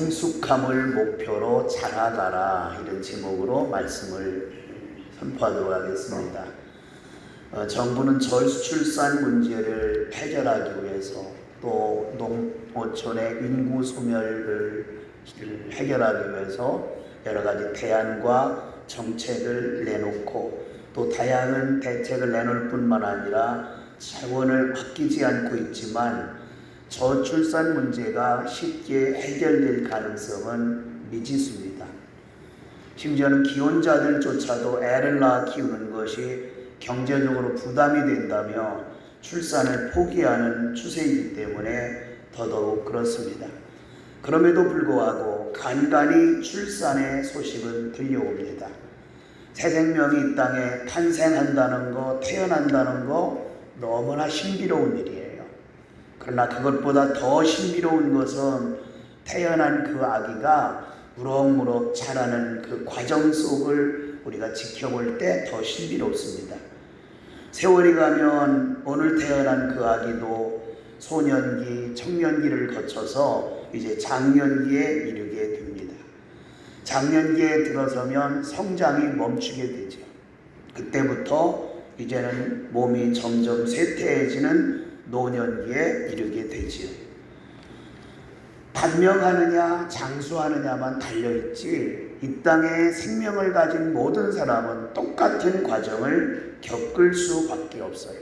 성숙함을 목표로 자라가라, 이런 제목으로 말씀을 선포하도록 하겠습니다. 정부는 저출산 문제를 해결하기 위해서 또 농어촌의 인구 소멸을 해결하기 위해서 여러 가지 대안과 정책을 내놓고 또 다양한 대책을 내놓을 뿐만 아니라 자원을 아끼지 않고 있지만 저출산 문제가 쉽게 해결될 가능성은 미지수입니다. 심지어는 기혼자들조차도 애를 낳아 키우는 것이 경제적으로 부담이 된다며 출산을 포기하는 추세이기 때문에 더더욱 그렇습니다. 그럼에도 불구하고 간간히 출산의 소식은 들려옵니다. 새 생명이 이 땅에 탄생한다는 거, 태어난다는 거 너무나 신비로운 일이에요. 그러나 그것보다 더 신비로운 것은 태어난 그 아기가 무럭무럭 자라는 그 과정 속을 우리가 지켜볼 때 더 신비롭습니다. 세월이 가면 오늘 태어난 그 아기도 소년기, 청년기를 거쳐서 이제 장년기에 이르게 됩니다. 장년기에 들어서면 성장이 멈추게 되죠. 그때부터 이제는 몸이 점점 쇠퇴해지는 노년기에 이르게 되지요. 단명하느냐 장수하느냐만 달려있지 이 땅에 생명을 가진 모든 사람은 똑같은 과정을 겪을 수밖에 없어요.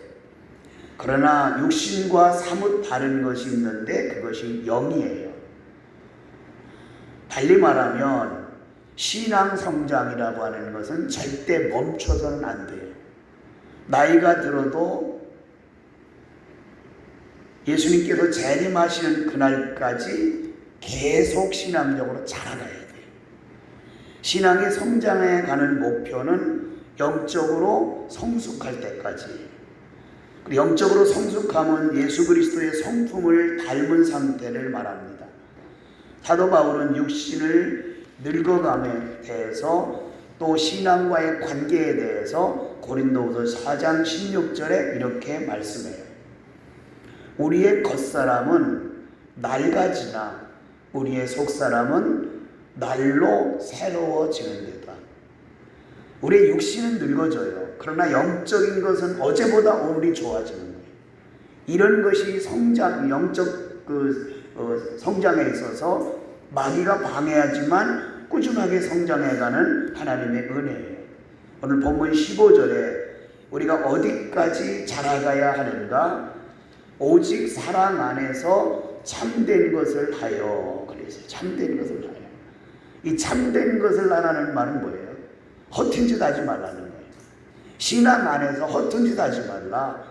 그러나 육신과 사뭇 다른 것이 있는데 그것이 영이에요. 달리 말하면 신앙 성장이라고 하는 것은 절대 멈춰서는 안 돼요. 나이가 들어도 예수님께서 재림하시는 그날까지 계속 신앙적으로 자라가야 돼요. 신앙의 성장해 가는 목표는 영적으로 성숙할 때까지. 영적으로 성숙함은 예수 그리스도의 성품을 닮은 상태를 말합니다. 사도 바울은 육신을 늙어감에 대해서 또 신앙과의 관계에 대해서 고린도후서 4장 16절에 이렇게 말씀해요. 우리의 겉사람은 낡아지나 우리의 속사람은 날로 새로워지는 데다. 우리의 육신은 늙어져요. 그러나 영적인 것은 어제보다 오늘이 좋아지는 거예요. 이런 것이 영적 성장에 있어서 마귀가 방해하지만 꾸준하게 성장해가는 하나님의 은혜예요. 오늘 본문 15절에 우리가 어디까지 자라가야 하는가? 오직 사랑 안에서 참된 것을 하여. 그래서 참된 것을 하여. 이 참된 것을 하라는 말은 뭐예요? 허튼 짓 하지 말라는 거예요. 신앙 안에서 허튼 짓 하지 말라.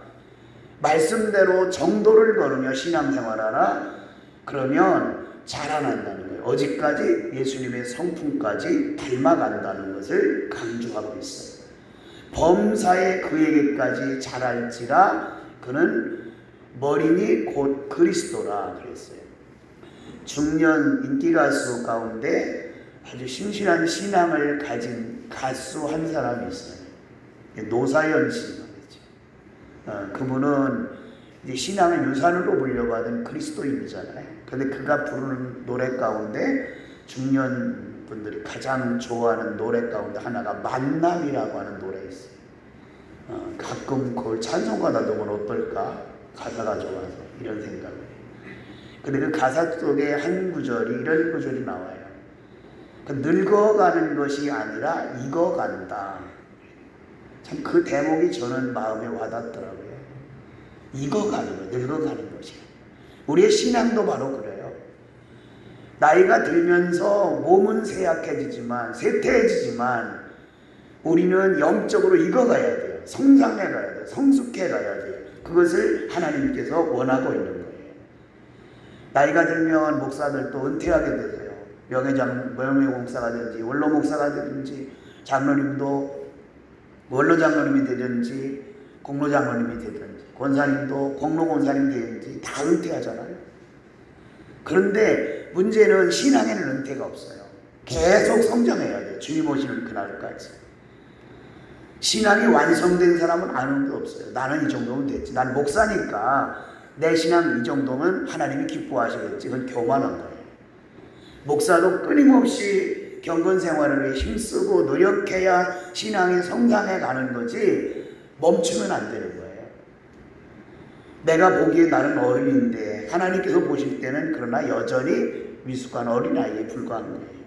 말씀대로 정도를 걸으며 신앙생활하라. 그러면 자라난다는 거예요. 어디까지? 예수님의 성품까지 닮아간다는 것을 강조하고 있어요. 범사에 그에게까지 자랄지라 그는 머리니 곧 그리스도라 그랬어요. 중년 인기가수 가운데 아주 신실한 신앙을 가진 가수 한 사람이 있어요. 노사연 씨 말이죠. 그분은 이제 신앙의 유산으로 물려받은 그리스도인이잖아요. 그런데 그가 부르는 노래 가운데 중년 분들이 가장 좋아하는 노래 가운데 하나가 만남이라고 하는 노래 있어요. 가끔 그걸 찬송가다 놓으면 어떨까? 가사가 좋아서 이런 생각을 해요. 근데 그 가사 속에 한 구절이 이런 구절이 나와요. 늙어가는 것이 아니라 익어간다. 참 그 대목이 저는 마음에 와닿더라고요. 익어가는 거, 늙어가는 것이. 우리의 신앙도 바로 그래요. 나이가 들면서 몸은 쇠약해지지만 쇠퇴해지지만 우리는 영적으로 익어가야 돼요. 성장해가야 돼요. 성숙해가야 돼요. 그것을 하나님께서 원하고 있는 거예요. 나이가 들면 목사들도 은퇴하게 되세요. 명예목사가 되든지 원로 목사가 되든지 장로님도 원로 장로님이 되든지 공로 장로님이 되든지 권사님도 공로 권사님이 되든지 다 은퇴하잖아요. 그런데 문제는 신앙에는 은퇴가 없어요. 계속 성장해야 돼요. 주님 오시는 그날까지. 신앙이 완성된 사람은 아는 게 없어요. 나는 이 정도면 됐지. 난 목사니까 내 신앙 이 정도면 하나님이 기뻐하시겠지. 그건 교만한 거예요. 목사도 끊임없이 경건 생활을 위해 힘쓰고 노력해야 신앙이 성장해 가는 거지 멈추면 안 되는 거예요. 내가 보기에 나는 어른인데 하나님께서 보실 때는 그러나 여전히 미숙한 어린아이에 불과한 거예요.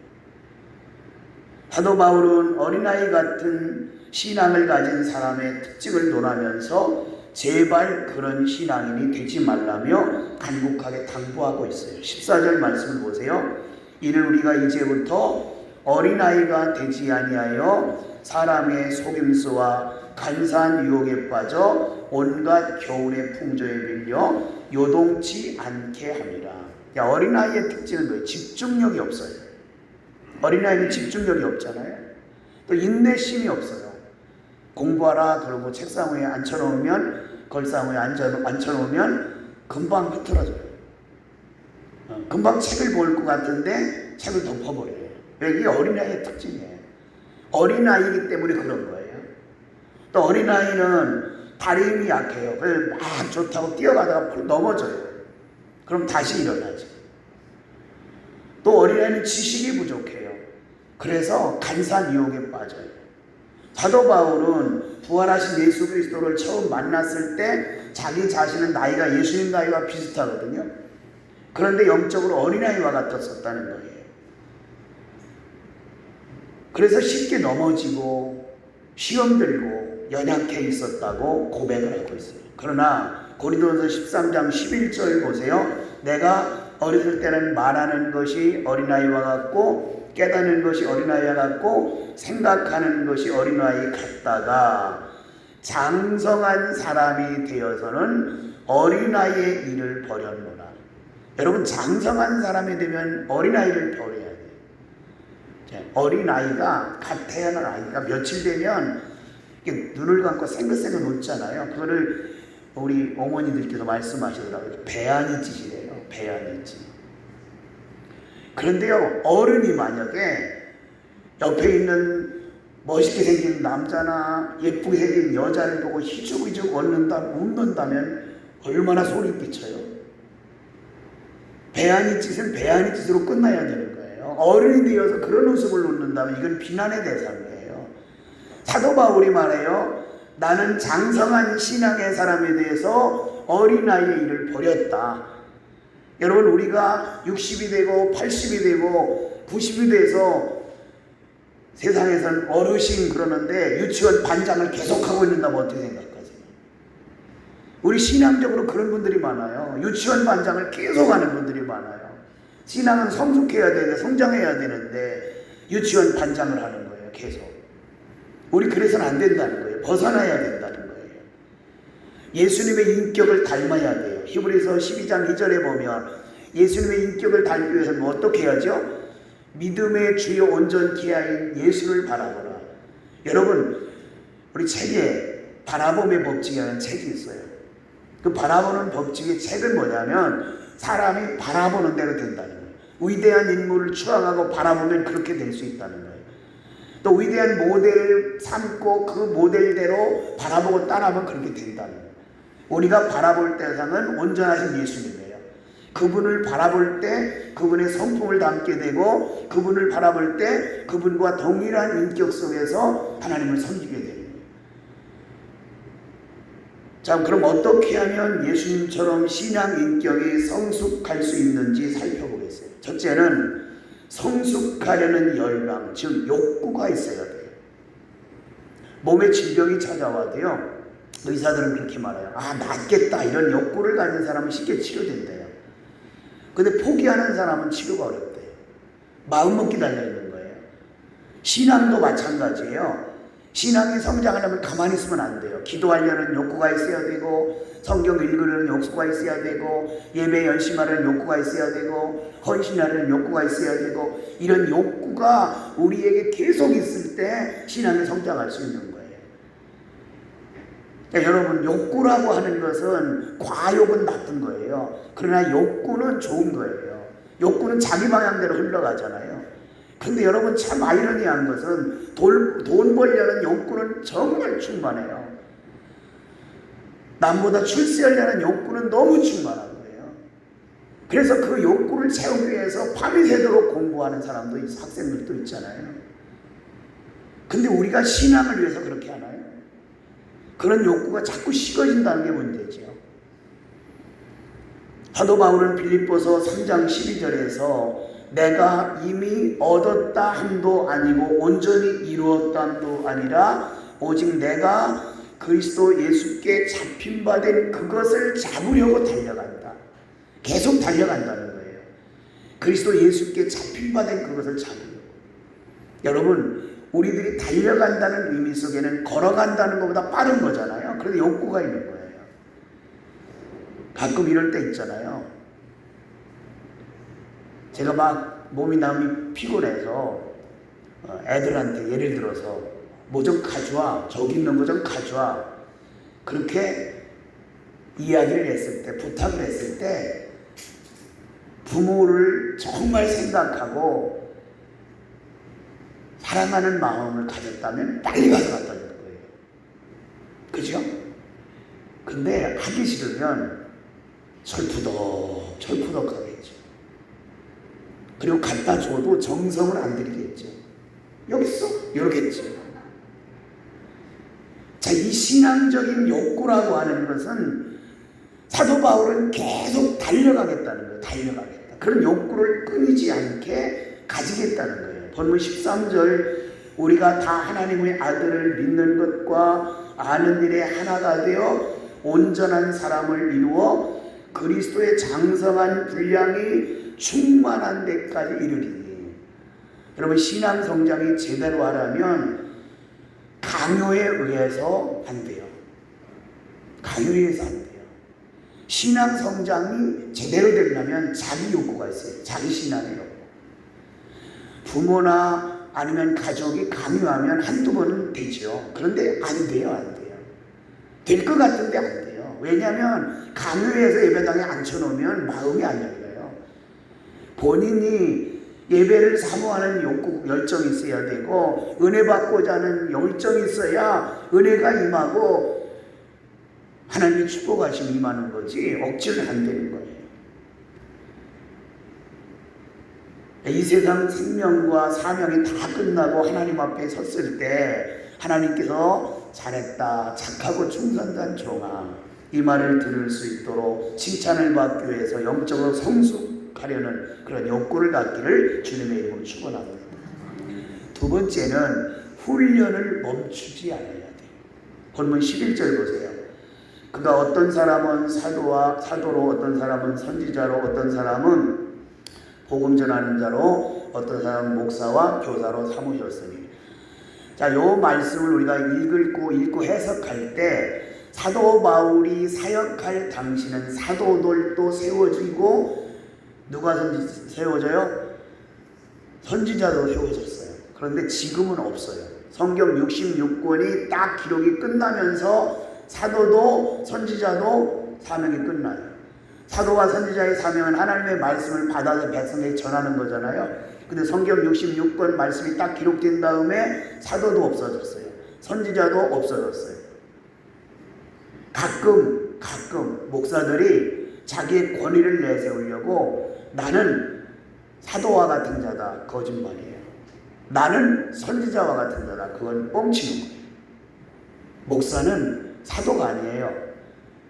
사도 바울은 어린아이 같은 신앙을 가진 사람의 특징을 논하면서 제발 그런 신앙인이 되지 말라며 간곡하게 당부하고 있어요. 14절 말씀을 보세요. 이는 우리가 이제부터 어린아이가 되지 아니하여 사람의 속임수와 간사한 유혹에 빠져 온갖 교훈의 풍조에 밀려 요동치 않게 함이라. 어린아이의 특징은 뭐예요? 집중력이 없어요. 어린아이는 집중력이 없잖아요. 또 인내심이 없어요. 공부하라 그러고 책상 위에 앉혀놓으면 걸상 위에 앉혀놓으면 금방 흐트러져요. 금방 책을 볼 것 같은데 책을 덮어버려요. 이게 어린아이의 특징이에요. 어린아이이기 때문에 그런 거예요. 또 어린아이는 다리 힘이 약해요. 그래서 막 좋다고 뛰어가다가 넘어져요. 그럼 다시 일어나죠. 또 어린아이는 지식이 부족해요. 그래서 간사한 유혹에 빠져요. 사도 바울은 부활하신 예수 그리스도를 처음 만났을 때 자기 자신은 나이가 예수님 나이와 비슷하거든요. 그런데 영적으로 어린아이와 같았었다는 거예요. 그래서 쉽게 넘어지고 시험 들고 연약해 있었다고 고백을 하고 있어요. 그러나 고린도전서 13장 11절 보세요. 내가 어렸을 때는 말하는 것이 어린아이와 같고 깨닫는 것이 어린아이와 같고 생각하는 것이 어린아이 같다가 장성한 사람이 되어서는 어린아이의 일을 버렸노라. 여러분, 장성한 사람이 되면 어린아이를 버려야 돼요. 어린아이가 갓 태어난 아이가 며칠 되면 눈을 감고 생긋생긋 웃잖아요. 그거를 우리 어머니들께서 말씀하시더라고요. 배안이짓이래요. 배안이짓. 그런데요, 어른이 만약에 옆에 있는 멋있게 생긴 남자나 예쁘게 생긴 여자를 보고 희죽희죽 웃는다면 얼마나 소리 끼쳐요. 배안이짓은 배안이짓으로 끝나야 되는 거예요. 어른이 되어서 그런 웃음을 웃는다면 이건 비난의 대상이에요. 사도 바울이 말해요. 나는 장성한 신앙의 사람에 대해서 어린아이의 일을 버렸다. 여러분, 우리가 60이 되고 80이 되고 90이 돼서 세상에서는 어르신 그러는데 유치원 반장을 계속하고 있는다면 어떻게 생각하세요? 우리 신앙적으로 그런 분들이 많아요. 유치원 반장을 계속하는 분들이 많아요. 신앙은 성숙해야 되는데 성장해야 되는데 유치원 반장을 하는 거예요. 계속. 우리 그래서는 안 된다는 거예요. 벗어나야 된다는 거예요. 예수님의 인격을 닮아야 돼요. 히브리서 12장 2절에 보면 예수님의 인격을 닮기 위해서는 어떻게 해야죠? 믿음의 주요 온전케 하인 예수를 바라보라. 여러분, 우리 책에 바라봄의 법칙이라는 책이 있어요. 그 바라보는 법칙의 책은 뭐냐면 사람이 바라보는 대로 된다는 거예요. 위대한 인물을 추앙하고 바라보면 그렇게 될 수 있다는 거예요. 또 위대한 모델을 삼고 그 모델대로 바라보고 따라하면 그렇게 된다는 거예요. 우리가 바라볼 대상은 온전하신 예수님이에요. 그분을 바라볼 때 그분의 성품을 담게 되고 그분을 바라볼 때 그분과 동일한 인격 속에서 하나님을 섬기게 되는 거예요. 자, 그럼 어떻게 하면 예수님처럼 신앙 인격이 성숙할 수 있는지 살펴보겠어요. 첫째는 성숙하려는 열망, 즉 욕구가 있어야 돼요. 몸에 질병이 찾아와도요, 의사들은 그렇게 말해요. 아, 낫겠다 이런 욕구를 가진 사람은 쉽게 치료된대요. 근데 포기하는 사람은 치료가 어렵대요. 마음먹기 달려있는 거예요. 신앙도 마찬가지예요. 신앙이 성장하려면 가만히 있으면 안 돼요. 기도하려는 욕구가 있어야 되고 성경 읽으려는 욕구가 있어야 되고 예배 열심히 하려는 욕구가 있어야 되고 헌신하려는 욕구가 있어야 되고 이런 욕구가 우리에게 계속 있을 때 신앙이 성장할 수 있는 거예요. 그러니까 여러분, 욕구라고 하는 것은 과욕은 나쁜 거예요. 그러나 욕구는 좋은 거예요. 욕구는 자기 방향대로 흘러가잖아요. 근데 여러분, 참 아이러니한 것은 돈 벌려는 욕구는 정말 충만해요. 남보다 출세하려는 욕구는 너무 충만한 거예요. 그래서 그 욕구를 채우기 위해서 밤이 새도록 공부하는 사람도 학생들도 있잖아요. 근데 우리가 신앙을 위해서 그렇게 하나요? 그런 욕구가 자꾸 식어진다는 게 문제죠. 사도 바울은 빌립보서 3장 12절에서 내가 이미 얻었다 함도 아니고 온전히 이루었다 함도 아니라 오직 내가 그리스도 예수께 잡힌 바 된 그것을 잡으려고 달려간다. 계속 달려간다는 거예요. 그리스도 예수께 잡힌 바 된 그것을 잡으려고. 여러분, 우리들이 달려간다는 의미 속에는 걸어간다는 것보다 빠른 거잖아요. 그래서 욕구가 있는 거예요. 가끔 이럴 때 있잖아요. 제가 막 몸이 남이 피곤해서 애들한테 예를 들어서 뭐 좀 가져와, 저기 있는 거 좀 가져와, 그렇게 이야기를 했을 때, 부탁을 했을 때 부모를 정말 생각하고 사랑하는 마음을 가졌다면 빨리 가서 갖다 줄 거예요. 그죠? 근데 하기 싫으면 철푸덕 하겠죠. 그리고 갖다 줘도 정성을 안 들이겠죠. 여기 있어? 이러겠죠. 자, 이 신앙적인 욕구라고 하는 것은 사도 바울은 계속 달려가겠다는 거예요. 달려가겠다. 그런 욕구를 끊이지 않게 가지겠다는 거예요. 본문 13절 우리가 다 하나님의 아들을 믿는 것과 아는 일에 하나가 되어 온전한 사람을 이루어 그리스도의 장성한 분량이 충만한 데까지 이르리니. 여러분, 신앙 성장이 제대로 하려면 강요에 의해서 안 돼요. 강요에 의해서 안 돼요. 신앙 성장이 제대로 되려면 자기 욕구가 있어요. 자기 신앙의 욕구. 부모나 아니면 가족이 강요하면 한두 번은 되죠. 그런데 안 돼요. 안 돼요. 될 것 같은데 안 돼요. 왜냐하면 강요해서 예배당에 앉혀놓으면 마음이 안 열려요. 본인이 예배를 사모하는 욕구, 열정이 있어야 되고 은혜 받고자 하는 열정이 있어야 은혜가 임하고 하나님의 축복하심이 임하는 거지 억지를 안 되는 거예요. 이 세상 생명과 사명이 다 끝나고 하나님 앞에 섰을 때 하나님께서 잘했다, 착하고 충성된 종아, 이 말을 들을 수 있도록 칭찬을 받기 위해서 영적으로 성숙하려는 그런 욕구를 갖기를 주님의 이름으로 축원합니다. 두 번째는 훈련을 멈추지 않아야 돼요. 본문 11절 보세요. 그가 어떤 사람은 사도로, 어떤 사람은 선지자로, 어떤 사람은 복음 전하는 자로, 어떤 사람은 목사와 교사로 삼으셨으니. 자, 요 말씀을 우리가 읽고 해석할 때 사도 바울이 사역할 당시는 사도들도 세워지고 누가 세워져요? 선지자도 세워졌어요. 그런데 지금은 없어요. 성경 66권이 딱 기록이 끝나면서 사도도 선지자도 사명이 끝나요. 사도와 선지자의 사명은 하나님의 말씀을 받아서 백성에게 전하는 거잖아요. 근데 성경 66권 말씀이 딱 기록된 다음에 사도도 없어졌어요. 선지자도 없어졌어요. 가끔 목사들이 자기의 권위를 내세우려고 나는 사도와 같은 자다. 거짓말이에요. 나는 선지자와 같은 자다. 그건 뻥치는 거예요. 목사는 사도가 아니에요.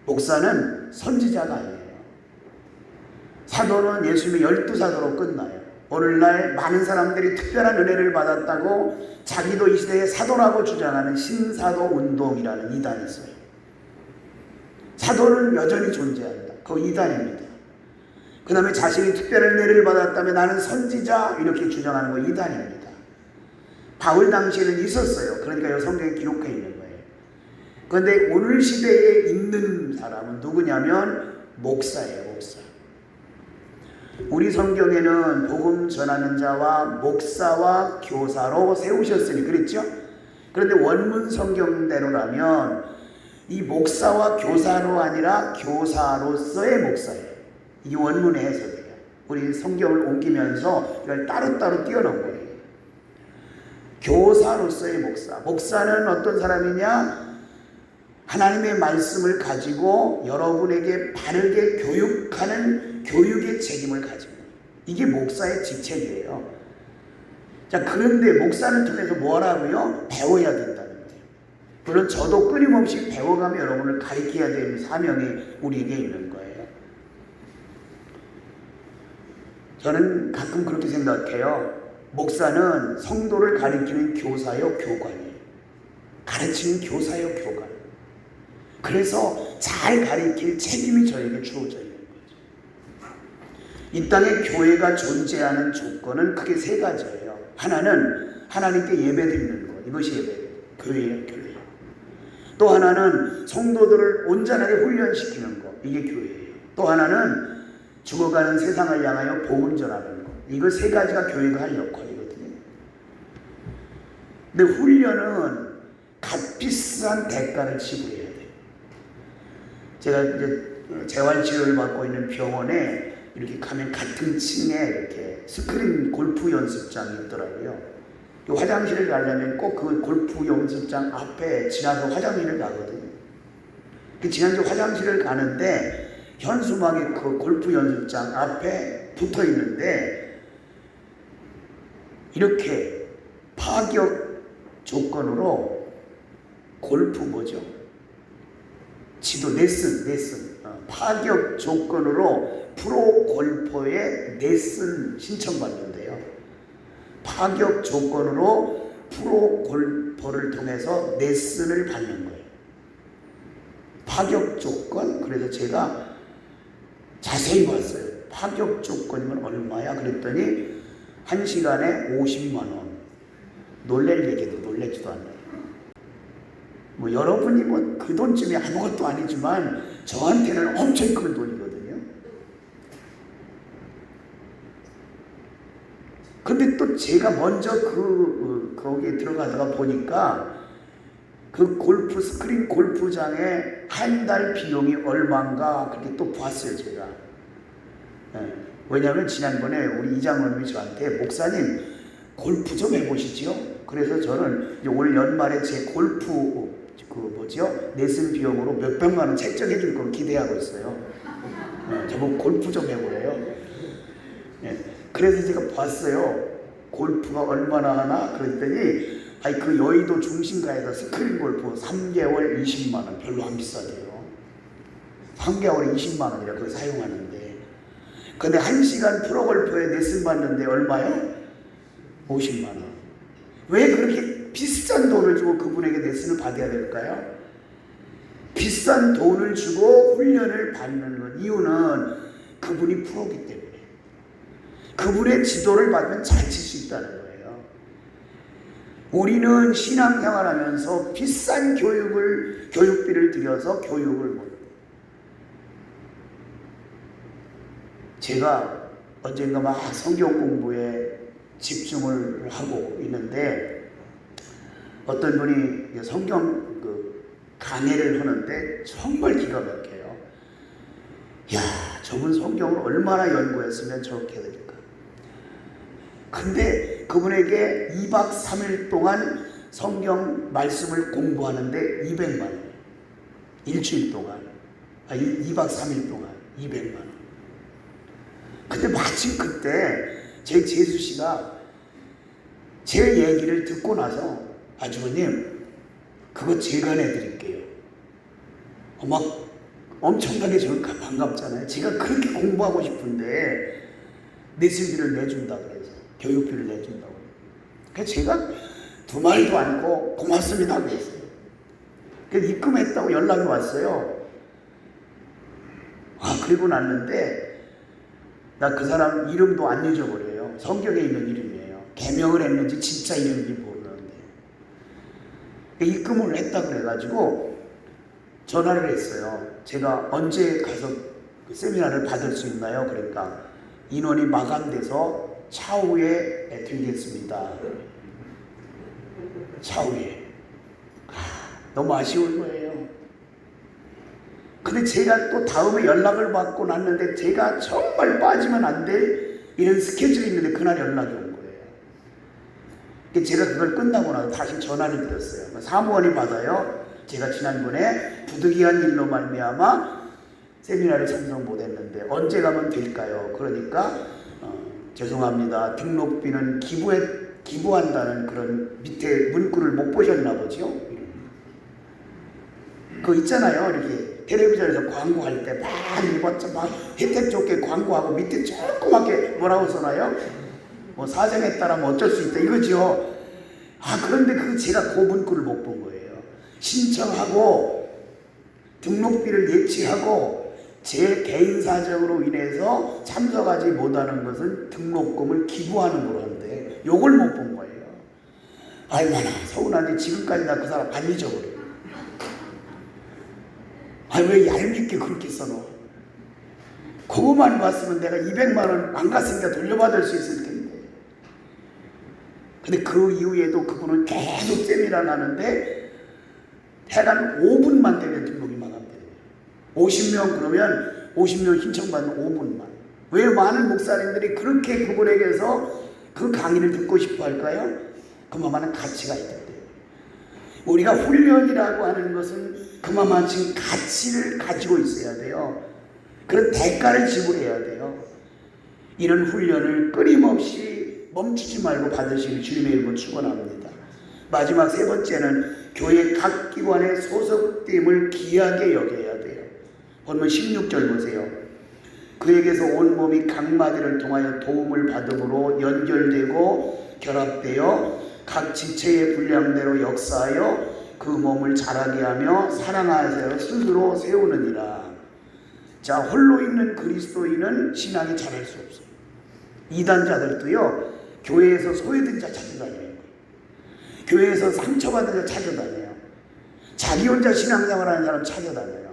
목사는 선지자가 아니에요. 사도는 예수님의 12사도로 끝나요. 오늘날 많은 사람들이 특별한 은혜를 받았다고 자기도 이 시대의 사도라고 주장하는 신사도 운동이라는 이단이 있어요. 사도는 여전히 존재한다. 그거 이단입니다. 그 다음에 자신이 특별한 은혜를 받았다면 나는 선지자 이렇게 주장하는 거 이단입니다. 바울 당시에는 있었어요. 그러니까 이 성경에 기록해 있는 거예요. 그런데 오늘 시대에 있는 사람은 누구냐면 목사예요. 목사. 우리 성경에는 복음 전하는 자와 목사와 교사로 세우셨으니 그랬죠? 그런데 원문 성경대로라면 이 목사와 교사로 아니라 교사로서의 목사예요. 이게 원문의 해석이에요. 우리 성경을 옮기면서 이걸 따로따로 띄워놓은 거예요. 교사로서의 목사. 목사는 어떤 사람이냐? 하나님의 말씀을 가지고 여러분에게 바르게 교육하는 교육의 책임을 가지고 이게 목사의 직책이에요. 자, 그런데 목사를 통해서 뭐 하라고요? 배워야 된다는 거예요. 물론 저도 끊임없이 배워가며 여러분을 가르쳐야 되는 사명이 우리에게 있는 거예요. 저는 가끔 그렇게 생각해요. 목사는 성도를 가르치는 교사요, 교관이에요. 가르치는 교사요, 교관. 그래서 잘 가르칠 책임이 저에게 주어져 있는 거죠. 이 땅에 교회가 존재하는 조건은 크게 세 가지예요. 하나는 하나님께 예배드리는 것, 이것이 예배예요. 교회예요, 교회. 또 하나는 성도들을 온전하게 훈련시키는 것, 이게 교회예요. 또 하나는 죽어가는 세상을 향하여 복음 전하는 것, 이거 세 가지가 교회가 할 역할이거든요. 근데 훈련은 값비싼 대가를 지불해야 돼요. 제가 이제 재활치료를 받고 있는 병원에 이렇게 가면 같은 층에 이렇게 스크린 골프 연습장이 있더라고요. 화장실을 가려면 꼭 그 골프 연습장 앞에 지나서 화장실을 가거든요. 지나서 화장실을 가는데 현수막이 그 골프 연습장 앞에 붙어 있는데 이렇게 파격 조건으로 골프 뭐죠? 지도 레슨 파격 조건으로 프로 골퍼의 레슨 신청받는데요. 파격 조건으로 프로 골퍼를 통해서 레슨을 받는 거예요. 파격 조건. 그래서 제가 자세히 봤어요. 파격 조건이면 얼마야? 그랬더니 1시간에 50만 원. 놀랄 얘기도 놀라지도 않아요. 뭐 여러분이 뭐 그 돈쯤이 아무것도 아니지만 저한테는 엄청 큰 돈이거든요. 근데 또 제가 먼저 거기에 들어가다가 보니까 그 골프 스크린 골프장에 한 달 비용이 얼마인가 그렇게 또 봤어요, 제가. 네. 왜냐하면 지난번에 우리 이장로님이 저한테 목사님 골프 좀 해보시지요. 그래서 저는 올 연말에 제 골프 레슨 비용으로 몇백만 원 책정해 줄 걸 기대하고 있어요. 네, 저보고 골프 좀 해보래요. 네, 그래서 제가 봤어요. 골프가 얼마나 하나? 그랬더니 그 여의도 중심가에서 스크린 골프 3개월 20만 원. 별로 안 비싸대요. 3개월에 20만 원이라 그걸 사용하는데. 근데 1시간 프로골퍼에 레슨 받는데 얼마요? 50만 원. 왜 그렇게 비싼 돈을 주고 그분에게 레슨을 받아야 될까요? 비싼 돈을 주고 훈련을 받는 것 이유는 그분이 프로기 때문에 그분의 지도를 받으면 잘 칠 수 있다는 거예요. 우리는 신앙생활하면서 비싼 교육비를 들여서 교육을 못. 제가 언젠가 막 성경 공부에 집중을 하고 있는데 어떤 분이 성경 강해를 하는데 정말 기가 막혀요. 야, 저분 성경을 얼마나 연구했으면 저렇게 될까. 근데 그분에게 2박 3일 동안 성경 말씀을 공부하는데 200만 원. 일주일 동안. 2박 3일 동안 200만 원. 근데 마침 그때 제 재수 씨가 제 얘기를 듣고 나서 아주버님 그거 제가 내드릴게요. 막 엄청나게 저는 반갑잖아요. 제가 그렇게 공부하고 싶은데 레슨비를 내준다 그래서 교육비를 내준다고. 그래서 제가 두 말도 않고 고맙습니다 그랬어요. 그래서 입금했다고 연락이 왔어요. 그리고 났는데 나 그 사람 이름도 안 잊어버려요. 성경에 있는 이름이에요. 개명을 했는지 진짜 이름인지 모르는데 입금을 했다 그래가지고 전화를 했어요. 제가 언제 가서 그 세미나를 받을 수 있나요? 그러니까 인원이 마감돼서 차후에 드리겠습니다. 차후에. 너무 아쉬울 거예요. 근데 제가 또 다음에 연락을 받고 났는데 제가 정말 빠지면 안 될 이런 스케줄이 있는데 그날 연락이 온 거예요. 제가 그걸 끝나고 나서 다시 전화를 드렸어요. 사무원이 받아요. 제가 지난번에 부득이한 일로 말미암아 세미나를 참석 못했는데 언제 가면 될까요? 그러니까 죄송합니다. 등록비는 기부한다는 그런 밑에 문구를 못 보셨나 보죠? 그거 있잖아요. 이렇게 텔레비전에서 광고할 때 막 혜택 좋게 광고하고 밑에 조그맣게 뭐라고 써놔요? 뭐 사정에 따라면 어쩔 수 있다 이거죠. 그런데 제가 그 문구를 못 본 거예요. 신청하고 등록비를 예치하고 제 개인 사정으로 인해서 참석하지 못하는 것은 등록금을 기부하는 거라는데 요걸 못 본 거예요. 얼마나 서운한지 지금까지 나 그 사람 안 잊어버려요. 왜 얄밉게 그렇게 써놓아? 그거만 봤으면 내가 200만 원 안 갔으니까 돌려받을 수 있을 텐데. 근데 그 이후에도 그분은 계속 세미나를 하는데 해간 5분만 되면 등록이 마감돼요. 50명 그러면 50명 신청받는 5분만. 왜 많은 목사님들이 그렇게 그분에게서 그 강의를 듣고 싶어 할까요? 그만한 가치가 있거든요. 우리가 훈련이라고 하는 것은 그만큼 가치를 가지고 있어야 돼요. 그런 대가를 지불해야 돼요. 이런 훈련을 끊임없이 멈추지 말고 받으시는 주님의 이름으로 축원합니다. 마지막 세 번째는 교회 각 기관에 소속됨을 귀하게 여겨야 돼요. 본문 16절 보세요. 그에게서 온몸이 각 마디를 통하여 도움을 받음으로 연결되고 결합되어 각 지체의 분량대로 역사하여 그 몸을 자라게 하며 사랑하여 스스로 세우느니라. 자, 홀로 있는 그리스도인은 신앙이 자랄 수 없어요. 이단자들도요, 교회에서 소외된 자 찾아다녀요. 교회에서 상처받은 자 찾아다녀요. 자기 혼자 신앙생활하는 사람 찾아다녀요.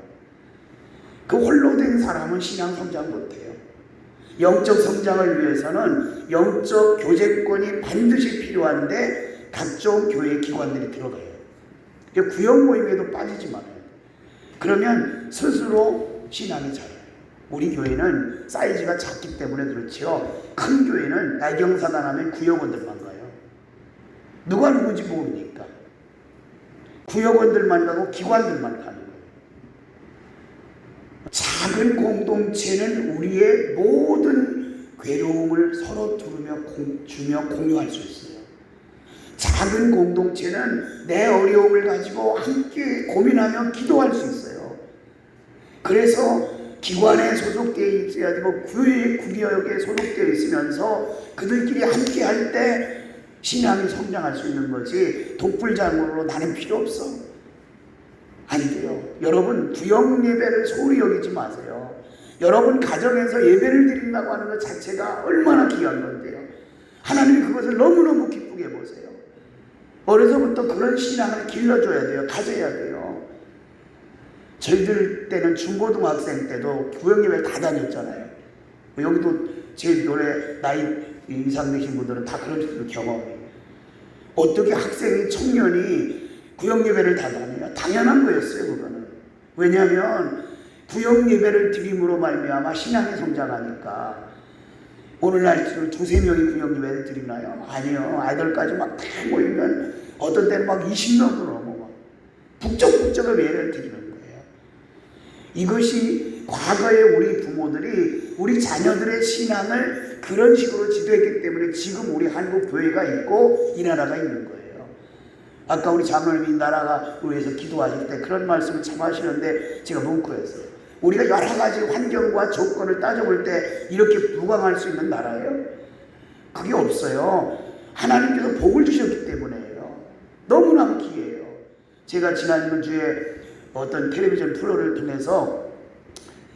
그 홀로 된 사람은 신앙 성장 못해요. 영적 성장을 위해서는 영적 교제권이 반드시 필요한데 각종 교회 기관들이 들어가요. 구역 모임에도 빠지지 말아요. 그러면 스스로 신앙이 자라요. 우리 교회는 사이즈가 작기 때문에 그렇지요. 큰 교회는 애경사단 하면 구역원들만 가요. 누가 누군지 모릅니까? 구역원들만 가고 기관들만 가는 거예요. 작은 공동체는 우리의 모든 괴로움을 서로 주며 공유할 수 있어요. 작은 공동체는 내 어려움을 가지고 함께 고민하며 기도할 수 있어요. 그래서 기관에 소속되어 있어야 되고 구역에 소속되어 있으면서 그들끼리 함께 할 때 신앙이 성장할 수 있는 거지 독불장군으로 나는 필요 없어. 안 돼요. 여러분 구역 예배를 소홀히 여기지 마세요. 여러분 가정에서 예배를 드린다고 하는 것 자체가 얼마나 귀한 건데요. 하나님이 그것을 너무너무 기쁘게 보세요. 어려서부터 그런 신앙을 길러줘야 돼요. 가져야 돼요. 저희들 때는 중고등학생 때도 구역예배를 다 다녔잖아요. 여기도 제 노래 나이 이상 되신 분들은 다 그런 경험이에요. 어떻게 학생이 청년이 구역예배를 다 다녀요? 당연한 거였어요. 그거는. 왜냐하면 구역예배를 드림으로 말미암아 신앙이 성장하니까. 오늘날 두세 명이 구역예배를 드리나요? 아니요. 아이들까지 막 다 모이면 어떤 때는 막 20명도 넘어 막 북적북적의 예배를 드리는 거예요. 이것이 과거에 우리 부모들이 우리 자녀들의 신앙을 그런 식으로 지도했기 때문에 지금 우리 한국 교회가 있고 이 나라가 있는 거예요. 아까 우리 장로님이 나라가 위해서 기도하실 때 그런 말씀을 참 하시는데 제가 뭉클했어요. 우리가 여러 가지 환경과 조건을 따져볼 때 이렇게 부강할 수 있는 나라예요? 그게 없어요. 하나님께서 복을 주셨기 때문에요. 너무나 기이해요. 제가 지난 주에 어떤 텔레비전 프로를 통해서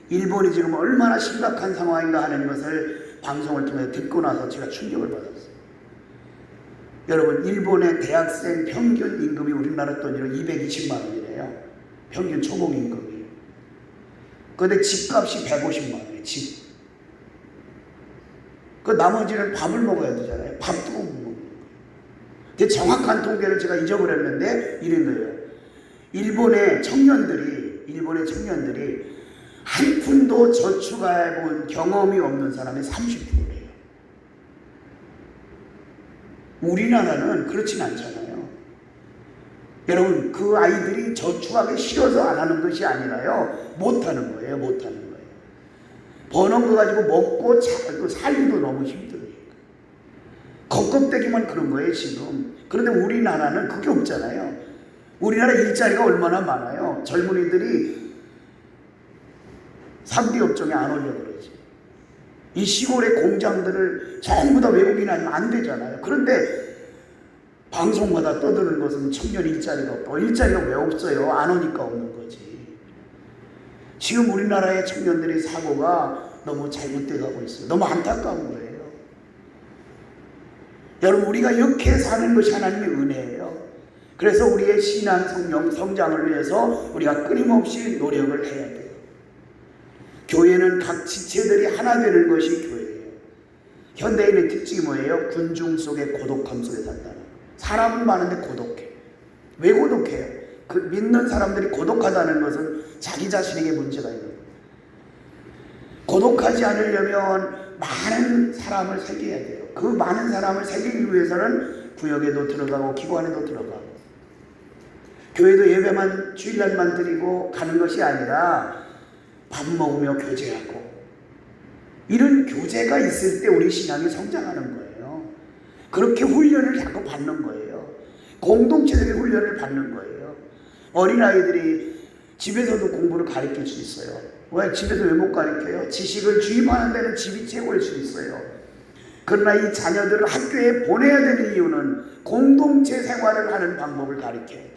일본이 지금 얼마나 심각한 상황인가 하는 것을 방송을 통해 듣고 나서 제가 충격을 받았어요. 여러분 일본의 대학생 평균 임금이 우리나라 돈으로 220만 원이래요. 평균 초봉 임금이. 그런데 집값이 150만 원이에요. 집. 그 나머지는 밥을 먹어야 되잖아요. 밥도 못 먹는 거예요. 근데 정확한 통계를 제가 잊어버렸는데 이런 거예요. 일본의 청년들이 한 푼도 저축해 본 경험이 없는 사람이 30%래요. 우리나라는 그렇진 않잖아요. 여러분 그 아이들이 저축하기 싫어서 안 하는 것이 아니라요. 못하는 거예요. 못하는 거예요. 버는 거 가지고 먹고 살기도 너무 힘들어요. 겉껍데기만 그런 거예요 지금. 그런데 우리나라는 그게 없잖아요. 우리나라 일자리가 얼마나 많아요. 젊은이들이 3D 업종에 안 오려고 그러지. 이 시골의 공장들을 전부 다 외국인 아니면 안 되잖아요. 그런데 방송마다 떠드는 것은 청년 일자리가 없고, 일자리가 왜 없어요? 안 오니까 없는 거지. 지금 우리나라의 청년들의 사고가 너무 잘못돼 가고 있어요. 너무 안타까운 거예요. 여러분, 우리가 이렇게 사는 것이 하나님의 은혜예요. 그래서 우리의 신앙 성장을 위해서 우리가 끊임없이 노력을 해야 돼요. 교회는 각 지체들이 하나 되는 것이 교회예요. 현대인의 특징이 뭐예요? 군중 속의 고독함 속에 산다는 거예요. 사람은 많은데 고독해. 왜 고독해요? 그 믿는 사람들이 고독하다는 것은 자기 자신에게 문제가 있는 거예요. 고독하지 않으려면 많은 사람을 새겨야 돼요. 그 많은 사람을 새기기 위해서는 구역에도 들어가고 기관에도 들어가고, 교회도 예배만 주일날만 드리고 가는 것이 아니라 밥 먹으며 교제하고, 이런 교제가 있을 때 우리 신앙이 성장하는 거예요. 그렇게 훈련을 자꾸 받는 거예요. 공동체적인 훈련을 받는 거예요. 어린아이들이 집에서도 공부를 가르칠 수 있어요. 왜? 집에서 왜 못 가르쳐요? 지식을 주입하는 데는 집이 최고일 수 있어요. 그러나 이 자녀들을 학교에 보내야 되는 이유는 공동체 생활을 하는 방법을 가르쳐야 돼요.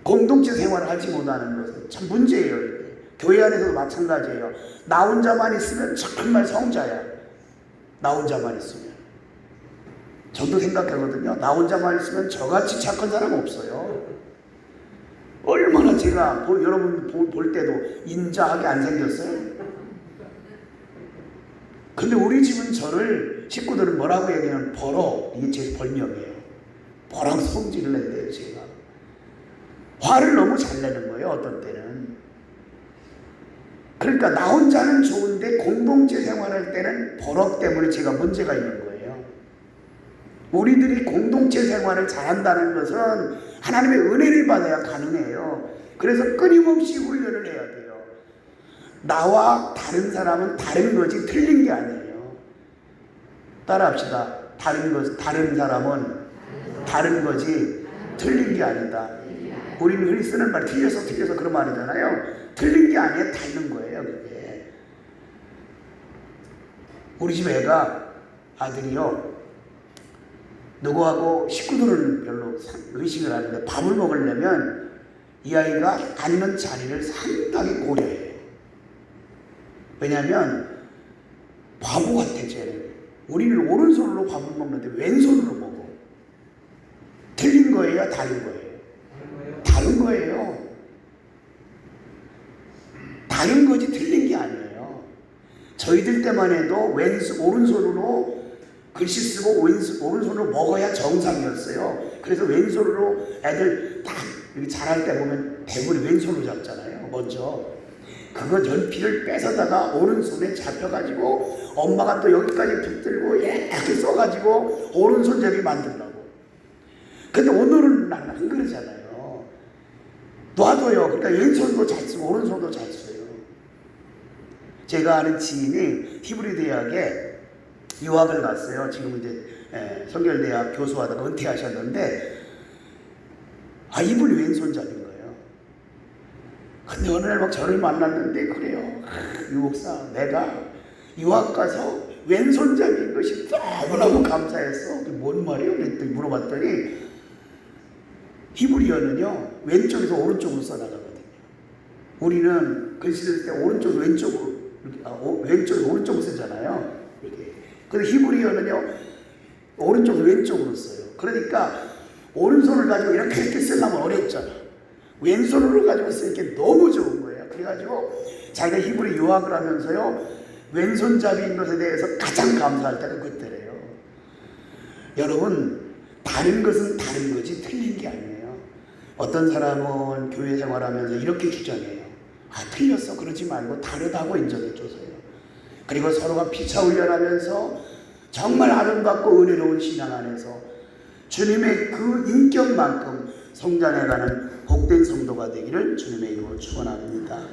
공동체 생활을 하지 못하는 것은 참 문제예요. 이게. 교회 안에서도 마찬가지예요. 나 혼자만 있으면 정말 성자야. 나 혼자만 있으면. 저도 생각하거든요. 나 혼자만 있으면 저같이 착한 사람 없어요. 얼마나 제가 여러분 볼 때도 인자하게 안 생겼어요? 근데 우리 집은 저를 식구들은 뭐라고 얘기하면 버러. 이게 제 별명이에요. 버랑 성질을 낸대요 제가. 화를 너무 잘 내는 거예요 어떤 때는. 그러니까 나 혼자는 좋은데 공동체 생활할 때는 버럭 때문에 제가 문제가 있는 거예요. 우리들이 공동체 생활을 잘한다는 것은 하나님의 은혜를 받아야 가능해요. 그래서 끊임없이 훈련을 해야 돼요. 나와 다른 사람은 다른 거지 틀린 게 아니에요. 따라합시다. 다른 사람은 다른 거지 틀린 게 아니다. 우리는 흔히 쓰는 말 틀려서 그런 말이잖아요. 틀린 게 아니에요. 다른 거예요. 그게. 우리 집 애가 아들이요. 누구하고 식구들은 별로 의식을 하는데 밥을 먹으려면 이 아이가 앉는 자리를 상당히 고려해요. 왜냐하면 바보 같아 쟤는. 우리는 오른손으로 밥을 먹는데 왼손으로 먹어. 틀린 거예요? 다른 거예요? 다른 거예요. 다른 거지 틀린 게 아니에요. 저희들 때만 해도 오른손으로 글씨 쓰고 오른손으로 먹어야 정상이었어요. 그래서 왼손으로 애들 딱 이렇게 잘할 때 보면 대부분 왼손으로 잡잖아요. 먼저 그거 연필을 뺏어다가 오른손에 잡혀가지고 엄마가 또 여기까지 붙들고 이렇게 써가지고 오른손잡이 만들라고. 근데 오늘은 난 안 그러잖아요. 놔둬요. 그러니까 왼손도 잘 쓰고 오른손도 잘 써요. 제가 아는 지인이 히브리 대학에 유학을 갔어요. 지금 이제 성결대학 교수하다가 은퇴하셨는데 이분이 왼손잡이인 거예요. 근데 어느 날 막 저를 만났는데 그래요. 유 목사, 내가 유학 가서 왼손잡이인 것이 너무너무 감사했어. 뭔 말이에요? 그랬더니 물어봤더니 히브리어는요 왼쪽에서 오른쪽으로 써나가거든요. 우리는 글씨 쓸 때 오른쪽에서 왼쪽으로 왼쪽에서 오른쪽으로 쓰잖아요. 이렇게. 근데 히브리어는요 오른쪽에서 왼쪽으로 써요. 그러니까 오른손을 가지고 이렇게 쓰려면 어렵잖아. 왼손으로 가지고 쓰니까 너무 좋은 거예요. 그래가지고 자기가 히브리 유학을 하면서요 왼손잡이인 것에 대해서 가장 감사할 때가 그때래요. 여러분, 다른 것은 다른 거지 틀린 게 아니에요. 어떤 사람은 교회 생활하면서 이렇게 주장해요. 틀렸어. 그러지 말고 다르다고 인정해줘서요. 그리고 서로가 피차 훈련하면서 정말 아름답고 은혜로운 신앙 안에서 주님의 그 인격만큼 성장해가는 복된 성도가 되기를 주님의 이름으로 축원합니다.